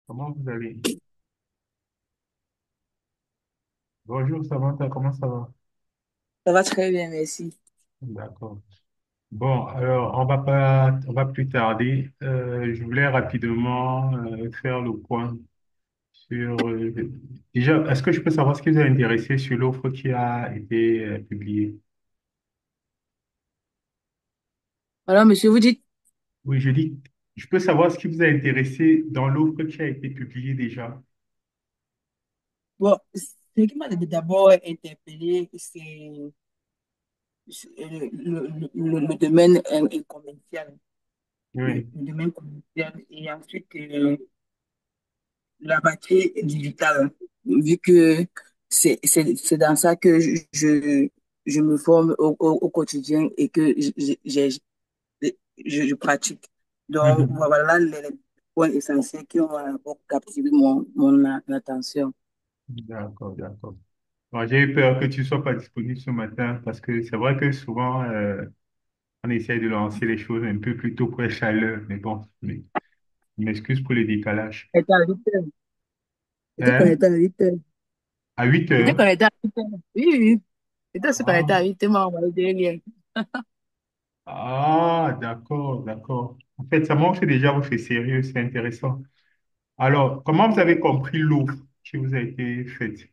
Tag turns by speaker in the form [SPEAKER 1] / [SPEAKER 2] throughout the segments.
[SPEAKER 1] Comment vous allez? Bonjour Samantha, comment ça va?
[SPEAKER 2] Ça va très bien, merci.
[SPEAKER 1] D'accord. Bon, alors on va plus tarder. Je voulais rapidement faire le point sur. Déjà, est-ce que je peux savoir ce qui vous a intéressé sur l'offre qui a été publiée?
[SPEAKER 2] Alors, monsieur, vous dites,
[SPEAKER 1] Oui, je dis, je peux savoir ce qui vous a intéressé dans l'offre qui a été publiée déjà.
[SPEAKER 2] bon, ce qui m'a d'abord interpellé, le domaine commercial,
[SPEAKER 1] Oui.
[SPEAKER 2] le domaine commercial et ensuite la partie digitale, vu que c'est dans ça que je me forme au quotidien et que je pratique. Donc,
[SPEAKER 1] Mhm.
[SPEAKER 2] voilà les points essentiels qui ont captivé mon attention.
[SPEAKER 1] D'accord, d'accord. Bon, j'ai eu peur que tu ne sois pas disponible ce matin parce que c'est vrai que souvent, on essaye de lancer les choses un peu plus tôt pour être à l'heure, mais bon, je m'excuse pour le décalage.
[SPEAKER 2] J'étais à 8 heures. J'étais
[SPEAKER 1] Hein?
[SPEAKER 2] connecté à 8 heures.
[SPEAKER 1] À 8
[SPEAKER 2] J'étais
[SPEAKER 1] heures?
[SPEAKER 2] connecté à 8 heures. Oui, oui, oui. J'étais aussi connecté
[SPEAKER 1] Ah,
[SPEAKER 2] à 8 heures, m'a envoyé des liens.
[SPEAKER 1] d'accord, d'accord. En fait, ça montre déjà votre sérieux, c'est intéressant. Alors, comment vous avez compris l'offre qui vous a été faite?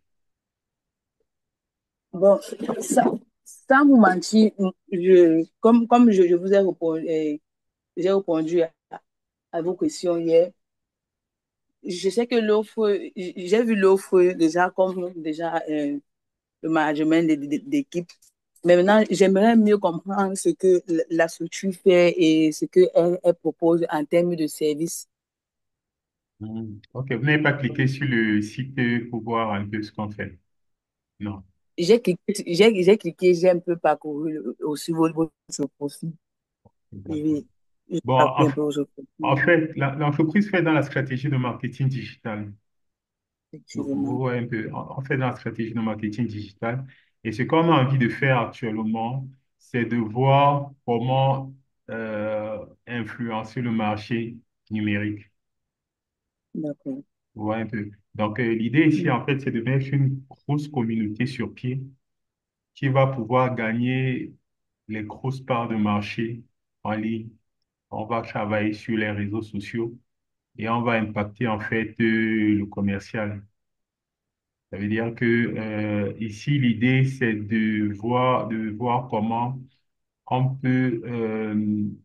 [SPEAKER 2] Bon, ça, sans vous mentir, comme je vous ai répondu, j'ai répondu à vos questions hier, je sais que l'offre, j'ai vu l'offre déjà comme déjà le management d'équipe. Mais maintenant, j'aimerais mieux comprendre ce que la structure fait et ce qu'elle elle propose en termes de services.
[SPEAKER 1] Ok, vous n'avez pas cliqué sur le site pour voir un peu ce qu'on fait. Non.
[SPEAKER 2] J'ai cliqué, j'ai un peu parcouru aussi votre profil.
[SPEAKER 1] D'accord.
[SPEAKER 2] Et j'ai
[SPEAKER 1] Bon,
[SPEAKER 2] parcouru un peu votre
[SPEAKER 1] en
[SPEAKER 2] profil,
[SPEAKER 1] fait, l'entreprise fait dans la stratégie de marketing digital. Vous
[SPEAKER 2] effectivement.
[SPEAKER 1] voyez un peu, on fait dans la stratégie de marketing digital. Et ce qu'on a envie de faire actuellement, c'est de voir comment influencer le marché numérique.
[SPEAKER 2] D'accord.
[SPEAKER 1] Vous voyez un peu. Donc, l'idée ici,
[SPEAKER 2] Mm.
[SPEAKER 1] en fait, c'est de mettre une grosse communauté sur pied qui va pouvoir gagner les grosses parts de marché en ligne. On va travailler sur les réseaux sociaux et on va impacter, en fait, le commercial. Ça veut dire que ici, l'idée, c'est de voir comment on peut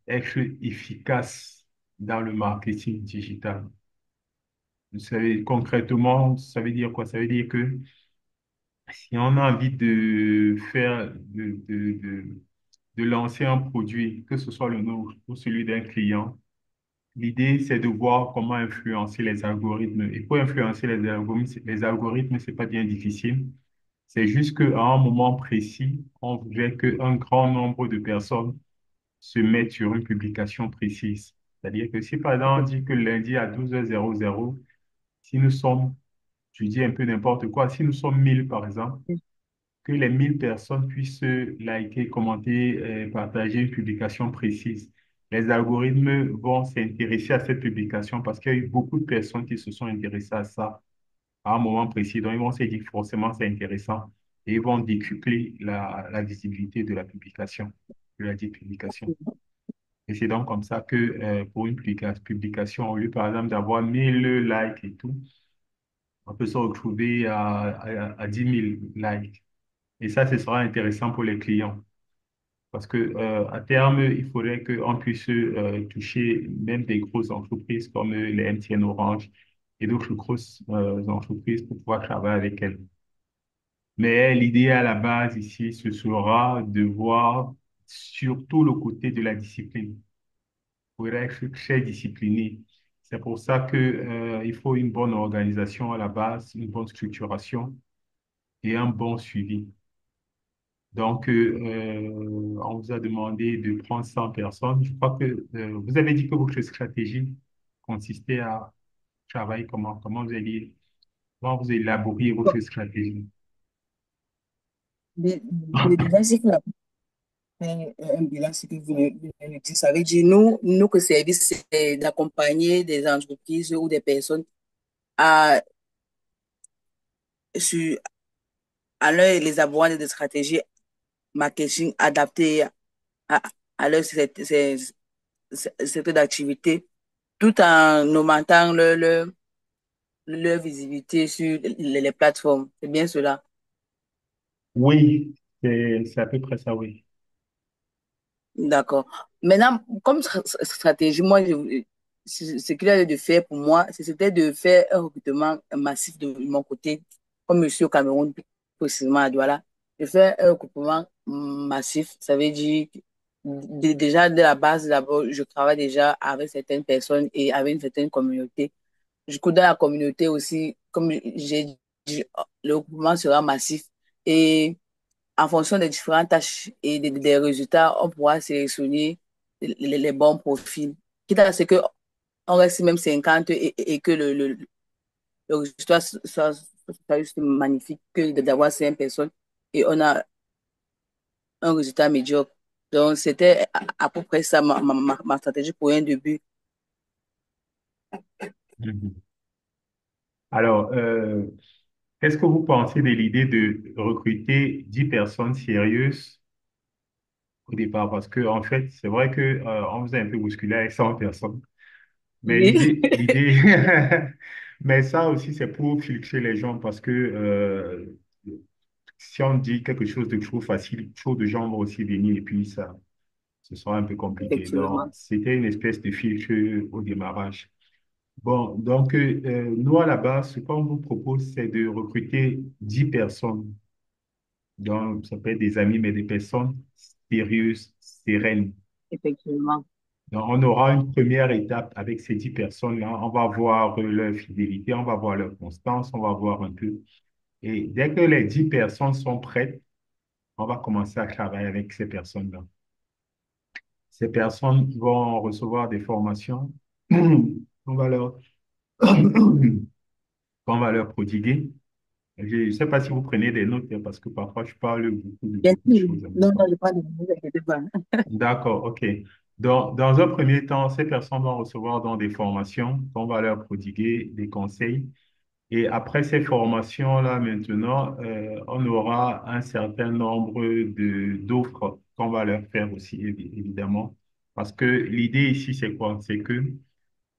[SPEAKER 1] être efficace dans le marketing digital. Vous savez, concrètement, ça veut dire quoi? Ça veut dire que si on a envie de faire, de lancer un produit, que ce soit le nôtre ou celui d'un client, l'idée, c'est de voir comment influencer les algorithmes. Et pour influencer les algorithmes, c'est pas bien difficile. C'est juste qu'à un moment précis, on voudrait qu'un grand nombre de personnes se mettent sur une publication précise. C'est-à-dire que si par exemple on dit que lundi à 12h00, si nous sommes, je dis un peu n'importe quoi, si nous sommes 1000 par exemple, que les 1000 personnes puissent liker, commenter, partager une publication précise. Les algorithmes vont s'intéresser à cette publication parce qu'il y a eu beaucoup de personnes qui se sont intéressées à ça à un moment précis. Donc, ils vont se dire que forcément, c'est intéressant et ils vont décupler la visibilité de la publication, de la dite publication. Et c'est donc comme ça que pour une publication, au lieu, par exemple, d'avoir 1000 likes et tout, on peut se retrouver à 10 000 likes. Et ça, ce sera intéressant pour les clients. Parce que à terme, il faudrait qu'on puisse toucher même des grosses entreprises comme les MTN Orange et d'autres grosses entreprises pour pouvoir travailler avec elles. Mais l'idée à la base ici, ce sera de voir surtout le côté de la discipline. Il faudrait être très discipliné. C'est pour ça que, il faut une bonne organisation à la base, une bonne structuration et un bon suivi. Donc, on vous a demandé de prendre 100 personnes. Je crois que vous avez dit que votre stratégie consistait à travailler comment vous élaborez
[SPEAKER 2] Bon,
[SPEAKER 1] votre stratégie.
[SPEAKER 2] le bilan, c'est que un bilan, c'est que vous venez de dire. Ça veut dire, nous, notre service, c'est d'accompagner des entreprises ou des personnes à, sur, à leur élaborer des stratégies marketing adaptées à leur secteur d'activité, tout en augmentant leur visibilité sur les plateformes. C'est bien cela.
[SPEAKER 1] Oui, c'est à peu près ça, oui.
[SPEAKER 2] D'accord. Maintenant, comme stratégie, moi, ce qu'il a lieu de faire pour moi, c'était de faire un recrutement massif de mon côté, comme je suis au Cameroun, plus précisément à Douala, de faire un recrutement massif. Ça veut dire, déjà, de la base, d'abord, je travaille déjà avec certaines personnes et avec une certaine communauté. Du coup, dans la communauté aussi, comme j'ai dit, le recrutement sera massif. Et en fonction des différentes tâches et des résultats, on pourra sélectionner les bons profils. Quitte à ce qu'on reste même 50 et que le résultat soit juste magnifique que d'avoir 5 personnes et on a un résultat médiocre. Donc, c'était à peu près ça ma stratégie pour un début.
[SPEAKER 1] Mhm. Alors, qu'est-ce que vous pensez de l'idée de recruter 10 personnes sérieuses au départ? Parce que, en fait, c'est vrai que, on vous a un peu bousculé avec 100 personnes. Mais
[SPEAKER 2] Oui,
[SPEAKER 1] mais ça aussi, c'est pour fixer les gens parce que si on dit quelque chose de trop facile, trop de gens vont aussi venir et puis ça, ce sera un peu compliqué. Donc,
[SPEAKER 2] effectivement.
[SPEAKER 1] c'était une espèce de filtre au démarrage. Bon, donc, nous, à la base, ce qu'on vous propose, c'est de recruter 10 personnes. Donc, ça peut être des amis, mais des personnes sérieuses, sereines.
[SPEAKER 2] Effectivement.
[SPEAKER 1] Donc, on aura une première étape avec ces 10 personnes-là. On va voir leur fidélité, on va voir leur constance, on va voir un peu. Et dès que les 10 personnes sont prêtes, on va commencer à travailler avec ces personnes-là. Ces personnes vont recevoir des formations. On va leur, on va leur prodiguer. Je ne sais pas si vous prenez des notes, hein, parce que parfois je parle beaucoup de
[SPEAKER 2] Bien
[SPEAKER 1] beaucoup de
[SPEAKER 2] sûr.
[SPEAKER 1] choses en même
[SPEAKER 2] Non, non,
[SPEAKER 1] temps.
[SPEAKER 2] je parle de vous, inquiétez pas.
[SPEAKER 1] D'accord, OK. Dans un premier temps, ces personnes vont recevoir donc des formations qu'on va leur prodiguer, des conseils. Et après ces formations-là, maintenant, on aura un certain nombre d'offres qu'on va leur faire aussi, évidemment. Parce que l'idée ici, c'est quoi? C'est que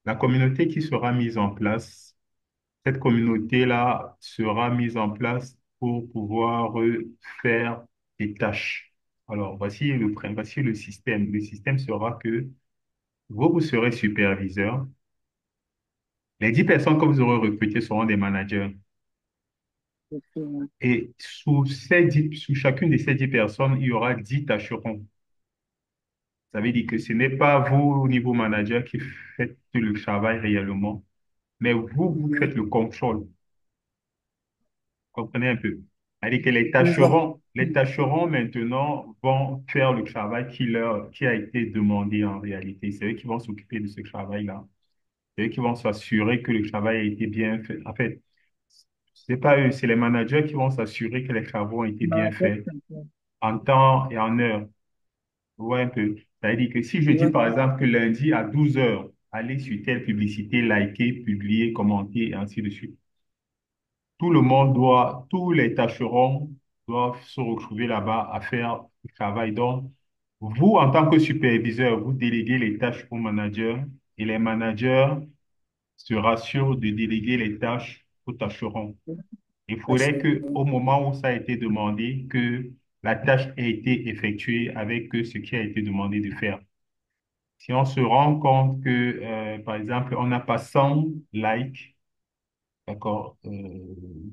[SPEAKER 1] la communauté qui sera mise en place, cette communauté-là sera mise en place pour pouvoir faire des tâches. Alors, voici le système. Le système sera que vous serez superviseur. Les 10 personnes que vous aurez recrutées seront des managers.
[SPEAKER 2] Effectivement.
[SPEAKER 1] Et sous chacune de ces 10 personnes, il y aura 10 tâcherons. Ça veut dire que ce n'est pas vous, au niveau manager, qui faites le travail réellement, mais vous faites
[SPEAKER 2] Mhm.
[SPEAKER 1] le contrôle. Comprenez un peu. C'est-à-dire que
[SPEAKER 2] Je vois.
[SPEAKER 1] les tâcherons maintenant vont faire le travail qui a été demandé en réalité. C'est eux qui vont s'occuper de ce travail-là. C'est eux qui vont s'assurer que le travail a été bien fait. En fait, c'est pas eux, c'est les managers qui vont s'assurer que les travaux ont été bien faits en temps et en heure. Vous voyez un peu. C'est-à-dire que si je
[SPEAKER 2] Je
[SPEAKER 1] dis
[SPEAKER 2] vois
[SPEAKER 1] par
[SPEAKER 2] tout à
[SPEAKER 1] exemple que
[SPEAKER 2] fait.
[SPEAKER 1] lundi à 12 heures, allez sur telle publicité, liker, publier, commenter, et ainsi de suite. Tous les tâcherons doivent se retrouver là-bas à faire le travail. Donc, vous, en tant que superviseur, vous déléguez les tâches aux managers et les managers se rassurent de déléguer les tâches aux tâcherons. Il faudrait que,
[SPEAKER 2] Assurément.
[SPEAKER 1] au moment où ça a été demandé, que la tâche ait été effectuée avec ce qui a été demandé de faire. Si on se rend compte que, par exemple, on n'a pas 100 likes, d'accord,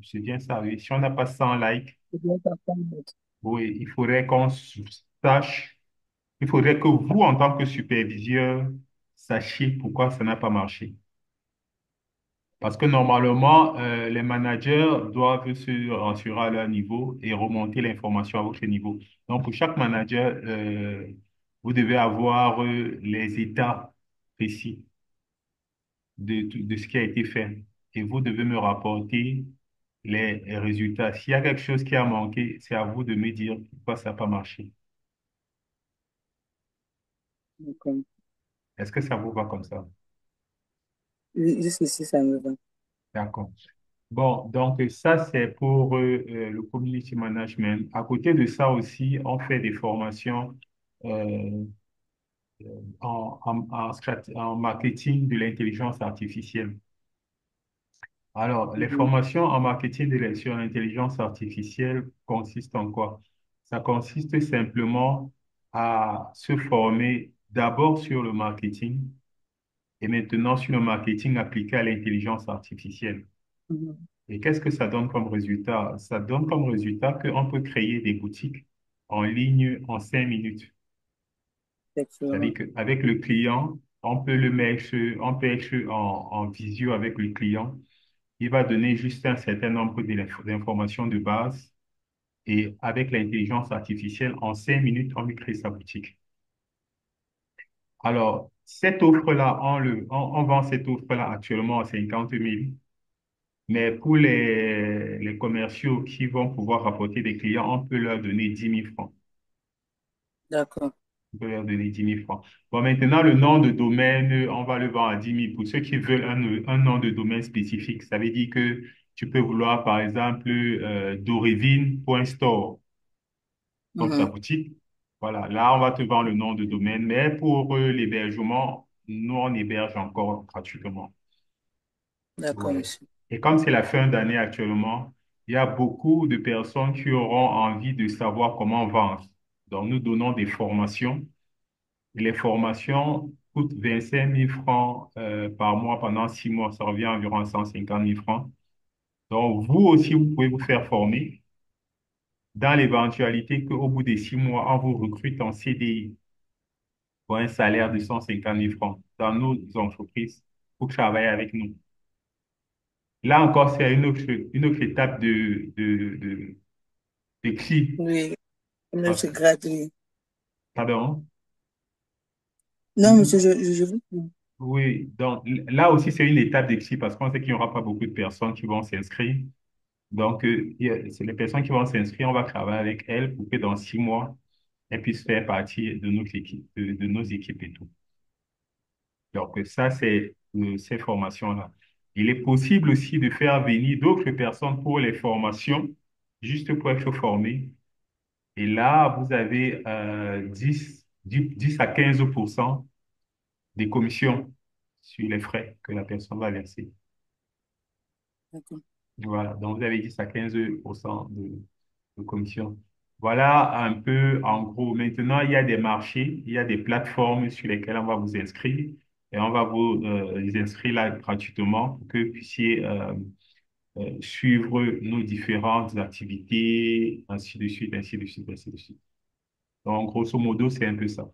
[SPEAKER 1] c'est bien ça, oui. Si on n'a pas 100 likes,
[SPEAKER 2] C'est bien ça,
[SPEAKER 1] oui, il faudrait qu'on sache, il faudrait que vous, en tant que superviseur, sachiez pourquoi ça n'a pas marché. Parce que normalement, les managers doivent se rassurer à leur niveau et remonter l'information à votre niveau. Donc, pour chaque manager, vous devez avoir les états précis de ce qui a été fait. Et vous devez me rapporter les résultats. S'il y a quelque chose qui a manqué, c'est à vous de me dire pourquoi ça n'a pas marché.
[SPEAKER 2] d'accord.
[SPEAKER 1] Est-ce que ça vous va comme ça?
[SPEAKER 2] Jusqu'ici, ça me va.
[SPEAKER 1] D'accord. Bon, donc ça, c'est pour le community management. À côté de ça aussi, on fait des formations euh, en marketing de l'intelligence artificielle. Alors, les
[SPEAKER 2] Mhm,
[SPEAKER 1] formations en marketing sur l'intelligence artificielle consistent en quoi? Ça consiste simplement à se former d'abord sur le marketing et maintenant sur le marketing appliqué à l'intelligence artificielle.
[SPEAKER 2] mhm.
[SPEAKER 1] Et qu'est-ce que ça donne comme résultat? Ça donne comme résultat qu'on peut créer des boutiques en ligne en 5 minutes. C'est-à-dire
[SPEAKER 2] Effectivement.
[SPEAKER 1] qu'avec le client, on peut être en visio avec le client. Il va donner juste un certain nombre d'informations de base et avec l'intelligence artificielle, en 5 minutes, on lui crée sa boutique. Alors, cette offre-là, on vend cette offre-là actuellement à 50 000. Mais pour les commerciaux qui vont pouvoir rapporter des clients, on peut leur donner 10 000 francs.
[SPEAKER 2] D'accord.
[SPEAKER 1] On peut leur donner 10 000 francs. Bon, maintenant, le nom de domaine, on va le vendre à 10 000. Pour ceux qui veulent un nom de domaine spécifique, ça veut dire que tu peux vouloir, par exemple, dorevine.store comme ta
[SPEAKER 2] Mhm.
[SPEAKER 1] boutique. Voilà, là, on va te vendre le nom de domaine. Mais pour l'hébergement, nous, on héberge encore gratuitement.
[SPEAKER 2] D'accord,
[SPEAKER 1] Ouais.
[SPEAKER 2] monsieur.
[SPEAKER 1] Et comme c'est la fin d'année actuellement, il y a beaucoup de personnes qui auront envie de savoir comment vendre. Donc, nous donnons des formations. Et les formations coûtent 25 000 francs par mois pendant 6 mois. Ça revient à environ 150 000 francs. Donc, vous aussi, vous pouvez vous faire former dans l'éventualité qu'au bout des 6 mois, on vous recrute en CDI pour un salaire de 150 000 francs dans nos entreprises pour travailler avec nous. Là encore, c'est une autre étape de CLI.
[SPEAKER 2] Oui,
[SPEAKER 1] Parce
[SPEAKER 2] monsieur
[SPEAKER 1] que,
[SPEAKER 2] gratuit.
[SPEAKER 1] pardon?
[SPEAKER 2] Non, monsieur, je vous...
[SPEAKER 1] Oui, donc là aussi, c'est une étape de CLI parce qu'on sait qu'il n'y aura pas beaucoup de personnes qui vont s'inscrire. Donc, c'est les personnes qui vont s'inscrire, on va travailler avec elles pour que dans 6 mois, elles puissent faire partie de notre équipe, de nos équipes et tout. Donc, ça, c'est ces formations-là. Il est possible aussi de faire venir d'autres personnes pour les formations, juste pour être formés. Et là, vous avez 10 à 15% des commissions sur les frais que la personne va verser.
[SPEAKER 2] D'accord.
[SPEAKER 1] Voilà, donc vous avez 10 à 15% de commission. Voilà un peu en gros. Maintenant, il y a des marchés, il y a des plateformes sur lesquelles on va vous inscrire et on va vous les inscrire là gratuitement pour que vous puissiez suivre nos différentes activités, ainsi de suite, ainsi de suite, ainsi de suite. Donc, grosso modo, c'est un peu ça.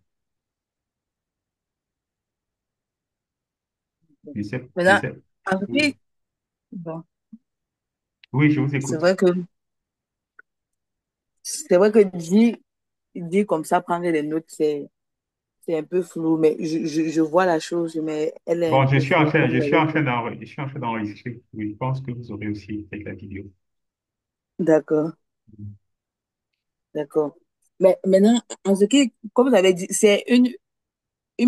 [SPEAKER 1] Je sais, je
[SPEAKER 2] Maintenant,
[SPEAKER 1] sais.
[SPEAKER 2] en
[SPEAKER 1] Oui,
[SPEAKER 2] fait, bon,
[SPEAKER 1] oui, je vous
[SPEAKER 2] c'est
[SPEAKER 1] écoute.
[SPEAKER 2] vrai que dit comme ça, prendre des notes, c'est un peu flou, mais je vois la chose, mais elle est un
[SPEAKER 1] Bon,
[SPEAKER 2] peu floue, comme vous l'avez dit.
[SPEAKER 1] je suis en train d'enregistrer. Oui, je pense que vous aurez aussi fait la vidéo.
[SPEAKER 2] D'accord, d'accord. Mais maintenant, en ce qui, comme vous avez dit, c'est une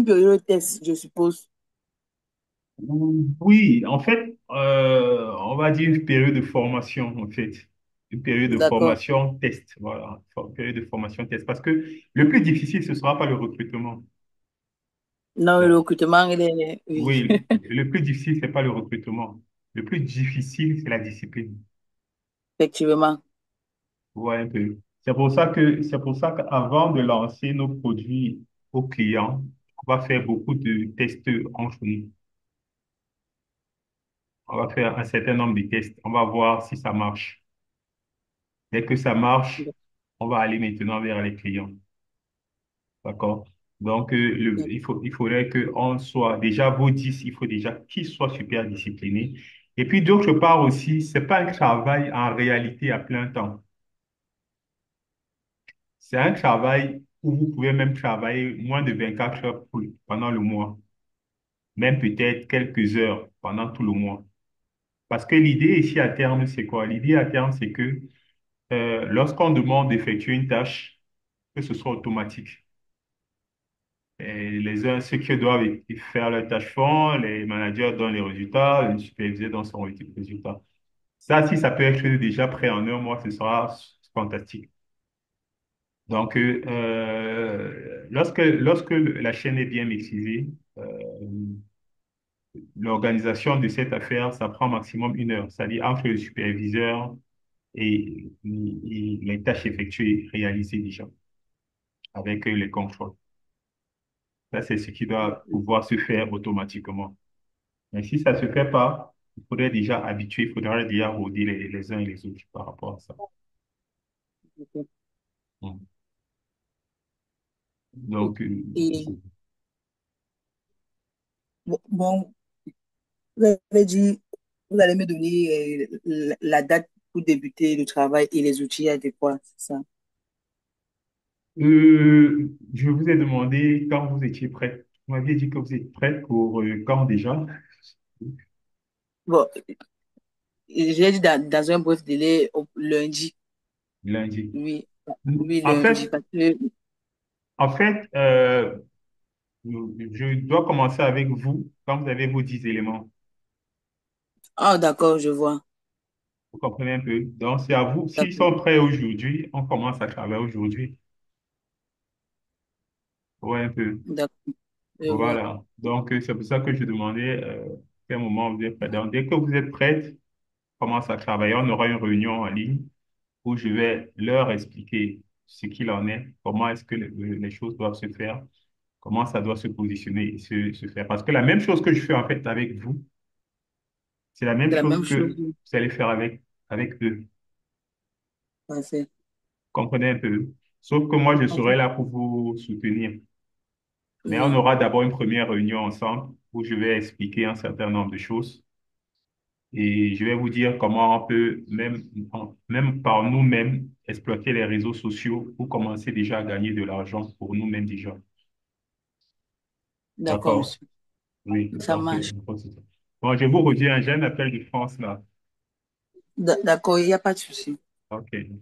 [SPEAKER 2] période de test, je suppose.
[SPEAKER 1] Oui, en fait, on va dire une période de formation, en fait. Une période de
[SPEAKER 2] D'accord.
[SPEAKER 1] formation test, voilà. Une période de formation test. Parce que le plus difficile, ce ne sera pas le recrutement.
[SPEAKER 2] Non, le
[SPEAKER 1] Bon,
[SPEAKER 2] recrutement, il est... Oui,
[SPEAKER 1] oui, le plus difficile, c'est pas le recrutement. Le plus difficile, c'est la discipline.
[SPEAKER 2] effectivement.
[SPEAKER 1] Ouais, un peu. C'est pour ça qu'avant de lancer nos produits aux clients, on va faire beaucoup de tests entre nous. On va faire un certain nombre de tests. On va voir si ça marche. Dès que ça marche, on va aller maintenant vers les clients. D'accord? Donc, il faudrait qu'on soit déjà vos 10, il faut déjà qu'ils soient super disciplinés. Et puis, d'autre part aussi, c'est pas un travail en réalité à plein temps. C'est un travail où vous pouvez même travailler moins de 24 heures pendant le mois, même peut-être quelques heures pendant tout le mois. Parce que l'idée ici à terme, c'est quoi? L'idée à terme, c'est que lorsqu'on demande d'effectuer une tâche, que ce soit automatique. Et les uns, ceux qui doivent faire leur tâche font, les managers donnent les résultats, le superviseur donne son résultat. Ça, si ça peut être déjà prêt en un mois, ce sera fantastique. Donc, lorsque la chaîne est bien maîtrisée, l'organisation de cette affaire, ça prend maximum 1 heure. C'est-à-dire entre le superviseur et les tâches effectuées, réalisées déjà, avec les contrôles. Ça, c'est ce qui doit pouvoir se faire automatiquement. Mais si ça ne se fait pas, il faudrait déjà habituer, il faudrait déjà rôder les uns et les autres par rapport à ça. Mm.
[SPEAKER 2] Et,
[SPEAKER 1] Donc,
[SPEAKER 2] et, bon, vous avez dit, vous allez me donner la date pour débuter le travail et les outils adéquats, c'est ça?
[SPEAKER 1] je vous ai demandé quand vous étiez prête. Vous m'aviez dit que vous êtes prête pour quand déjà?
[SPEAKER 2] Bon, j'ai dit dans un bref délai, lundi.
[SPEAKER 1] Lundi.
[SPEAKER 2] Oui, oui,
[SPEAKER 1] En
[SPEAKER 2] lundi,
[SPEAKER 1] fait,
[SPEAKER 2] parce que...
[SPEAKER 1] en fait, je dois commencer avec vous quand vous avez vos 10 éléments.
[SPEAKER 2] Ah, d'accord, je vois.
[SPEAKER 1] Vous comprenez un peu? Donc, c'est à vous. S'ils
[SPEAKER 2] D'accord,
[SPEAKER 1] sont prêts aujourd'hui, on commence à travailler aujourd'hui. Ouais, un peu.
[SPEAKER 2] d'accord, je vois.
[SPEAKER 1] Voilà. Donc, c'est pour ça que je demandais quel moment vous êtes prêts. Donc, dès que vous êtes prête, on commence à travailler. On aura une réunion en ligne où je vais leur expliquer ce qu'il en est, comment est-ce que les choses doivent se faire, comment ça doit se positionner et se faire. Parce que la même chose que je fais en fait avec vous, c'est la même
[SPEAKER 2] C'est la
[SPEAKER 1] chose
[SPEAKER 2] même
[SPEAKER 1] que
[SPEAKER 2] chose.
[SPEAKER 1] vous allez faire avec eux.
[SPEAKER 2] Parfait.
[SPEAKER 1] Comprenez un peu. Sauf que moi, je
[SPEAKER 2] Ok.
[SPEAKER 1] serai là pour vous soutenir. Mais on
[SPEAKER 2] Oui,
[SPEAKER 1] aura d'abord une première réunion ensemble où je vais expliquer un certain nombre de choses. Et je vais vous dire comment on peut, même par nous-mêmes, exploiter les réseaux sociaux pour commencer déjà à gagner de l'argent pour nous-mêmes déjà.
[SPEAKER 2] d'accord,
[SPEAKER 1] D'accord?
[SPEAKER 2] monsieur.
[SPEAKER 1] Oui.
[SPEAKER 2] Ça
[SPEAKER 1] Donc,
[SPEAKER 2] marche.
[SPEAKER 1] bon, je vous reviens. J'ai un appel de France là.
[SPEAKER 2] D'accord, il n'y a pas de souci.
[SPEAKER 1] OK.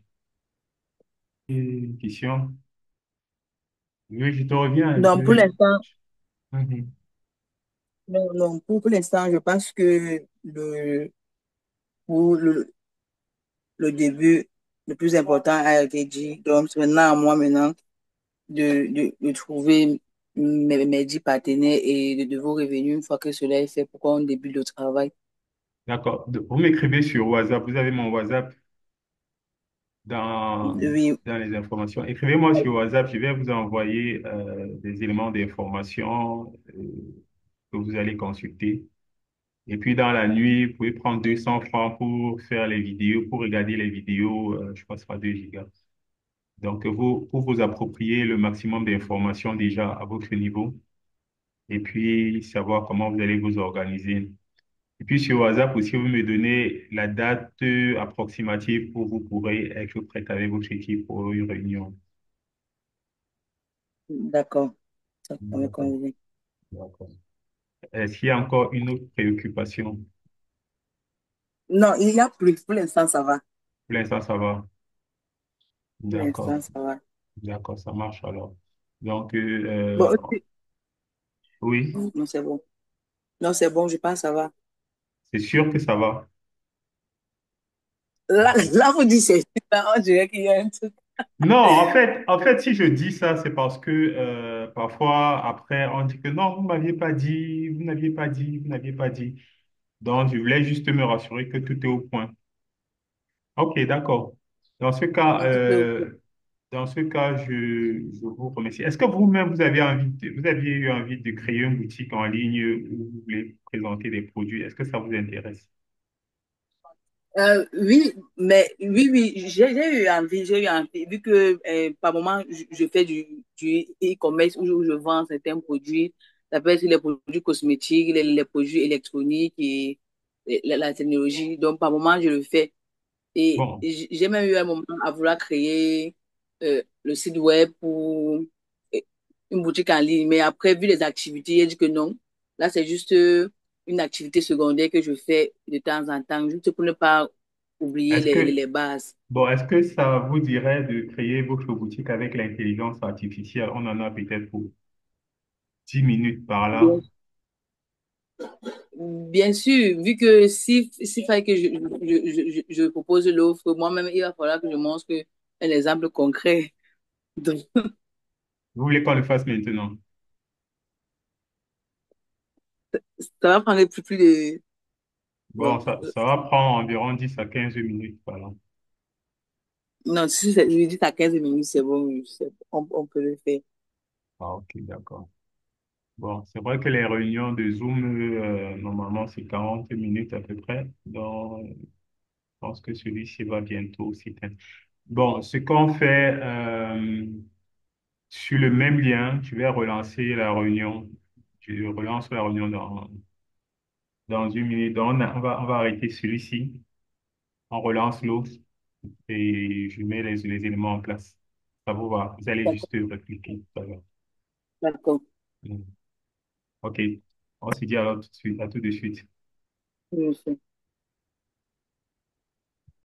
[SPEAKER 1] Une question? Oui, je te reviens.
[SPEAKER 2] Donc, pour l'instant,
[SPEAKER 1] Mhm.
[SPEAKER 2] non, non, pour l'instant, je pense que pour le début, le plus important a été dit. Donc, c'est maintenant à moi maintenant de trouver mes 10 partenaires et de vos revenus une fois que cela est fait pour qu'on débute le travail.
[SPEAKER 1] D'accord. Vous m'écrivez sur WhatsApp. Vous avez mon WhatsApp dans,
[SPEAKER 2] Oui,
[SPEAKER 1] dans les informations. Écrivez-moi sur WhatsApp. Je vais vous envoyer des éléments d'information que vous allez consulter. Et puis dans la nuit, vous pouvez prendre 200 francs pour faire les vidéos, pour regarder les vidéos, je pense pas 2 gigas. Donc vous, pour vous approprier le maximum d'informations déjà à votre niveau et puis savoir comment vous allez vous organiser. Et puis sur WhatsApp aussi, vous me donnez la date approximative où vous pourrez être prête avec votre équipe pour une réunion.
[SPEAKER 2] d'accord. Ça me
[SPEAKER 1] D'accord,
[SPEAKER 2] convient.
[SPEAKER 1] d'accord. Est-ce qu'il y a encore une autre préoccupation?
[SPEAKER 2] Non, il n'y a plus. Pour l'instant, ça va.
[SPEAKER 1] Pour l'instant, ça va.
[SPEAKER 2] Pour l'instant,
[SPEAKER 1] D'accord,
[SPEAKER 2] ça va.
[SPEAKER 1] d'accord, ça marche alors. Donc,
[SPEAKER 2] Bon, ok.
[SPEAKER 1] oui,
[SPEAKER 2] Non, c'est bon. Non, c'est bon, je pense que ça va.
[SPEAKER 1] c'est sûr que ça va.
[SPEAKER 2] Là,
[SPEAKER 1] Ok.
[SPEAKER 2] là vous dites, là, on dirait qu'il y a un truc.
[SPEAKER 1] Non, en fait, si je dis ça, c'est parce que parfois, après, on dit que non, vous m'aviez pas dit, vous n'aviez pas dit, vous n'aviez pas dit. Donc, je voulais juste me rassurer que tout est au point. Ok, d'accord. Dans ce cas,
[SPEAKER 2] Non, tout est OK.
[SPEAKER 1] je vous remercie. Est-ce que vous-même, vous aviez eu envie de créer une boutique en ligne où vous voulez présenter des produits? Est-ce que ça vous intéresse?
[SPEAKER 2] Oui, mais oui, oui, j'ai eu envie, vu que par moment, je fais du e-commerce où je vends certains produits, ça peut être les produits cosmétiques, les produits électroniques et la technologie. Donc, par moment, je le fais. Et
[SPEAKER 1] Bon,
[SPEAKER 2] j'ai même eu un moment à vouloir créer le site web pour euh, une boutique en ligne. Mais après, vu les activités, j'ai dit que non. Là, c'est juste une activité secondaire que je fais de temps en temps, juste pour ne pas oublier
[SPEAKER 1] est-ce que,
[SPEAKER 2] les bases.
[SPEAKER 1] est-ce que ça vous dirait de créer votre boutique avec l'intelligence artificielle? On en a peut-être pour. 10 minutes par là.
[SPEAKER 2] Bien, bien sûr, vu que s'il fallait que je propose l'offre, moi-même, il va falloir que je montre un exemple concret. Donc,
[SPEAKER 1] Vous voulez qu'on le fasse maintenant?
[SPEAKER 2] ça va prendre plus de...
[SPEAKER 1] Bon,
[SPEAKER 2] Bon,
[SPEAKER 1] ça va prendre environ 10 à 15 minutes par là.
[SPEAKER 2] non, si je dis à 15 minutes, c'est bon, on peut le faire.
[SPEAKER 1] Ah, ok, d'accord. Bon, c'est vrai que les réunions de Zoom, normalement, c'est 40 minutes à peu près. Donc, je pense que celui-ci va bientôt s'éteindre. Bon, ce qu'on fait, sur le même lien, je vais relancer la réunion. Je relance la réunion dans 1 minute. Donc, on va arrêter celui-ci. On relance l'autre et je mets les éléments en place. Ça vous va? Vous allez
[SPEAKER 2] D'accord,
[SPEAKER 1] juste répliquer tout à l'heure.
[SPEAKER 2] d'accord.
[SPEAKER 1] Mm. OK. On se dit alors tout de suite, à tout de suite.
[SPEAKER 2] Je le fais.